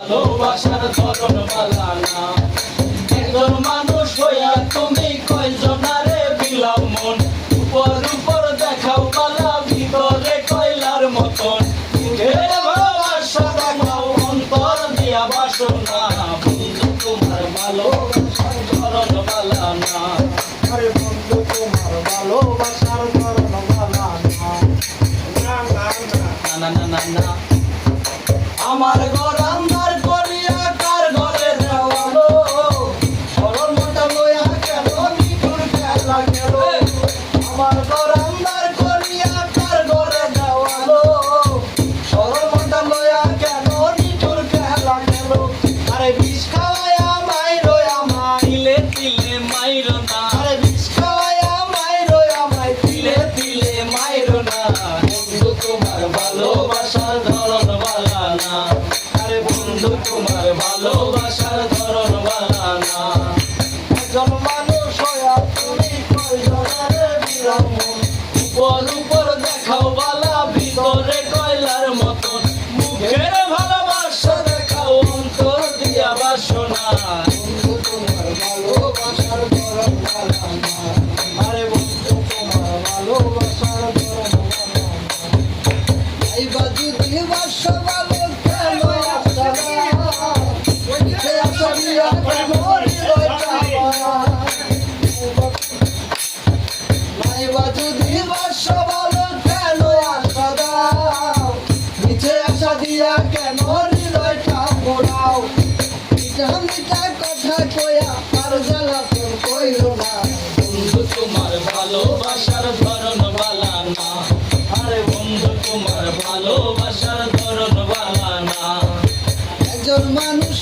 ভালোবাসার ধরন বালানা একজন মানুষ হইয়া তুমি কয়জনারে বিলাও মন উপর উপর দেখাও বালা ভিতরে কয়লার মতন ভালোবাসা দেখাও অন্তর দিয়া বাসনা বন্ধু তোমার ভালোবাসার ধরন বালানা আরে বন্ধু তোমার ভালোবাসার ধরন বালানা না না না না না না আমার ঘর আন্ধার করিয়া কার ঘরে দেওয়ালো সরল মোটা লইয়া কেন নিঠুর খেলা গেল আমার ঘর আন্ধার করিয়া কার ঘরে দেওয়ালো সরল মোটা লইয়া কেন নিঠুর খেলা গেল আরে বিষ খাওয়াইয়া মাইরো আমায় তিলে তিলে মাইরো না আরে বিষ খাওয়াইয়া মাইরো আমায় তিলে তিলে মাইরো না বন্ধু তোমার ভালোবাসার ধরন বালানা আরে বন্ধু তোমার ভালোবাসার ধরন বালানা একজন মানুষ হইয়া তুমি কয়জনারে বিলাও মন উপর উপর দেখাও বালা ভিতরে কয়লার মতন মুখের ভালোবাসা দেখাও অন্তর দিয়া বাসনা বন্ধু তোমার ভালোবাসার ধরন বালানা আরে বন্ধু তোমার ভালোবাসার ধরন বালানা এই বাজু দিবাস ভালো কেন নাই বাজু দিবাস ভালো কেন আশা দাও নিচে আশা দিয়া কেন হৃদয়টা মোড়াও মিঠা মিঠা কথা কয়া আর জ্বালাতন কইল না বন্ধু তোমার ভালোবাসার ধরন বালানা আরে বন্ধু তোমার ভালোবাসার ধরন বালানা একজন মানুষ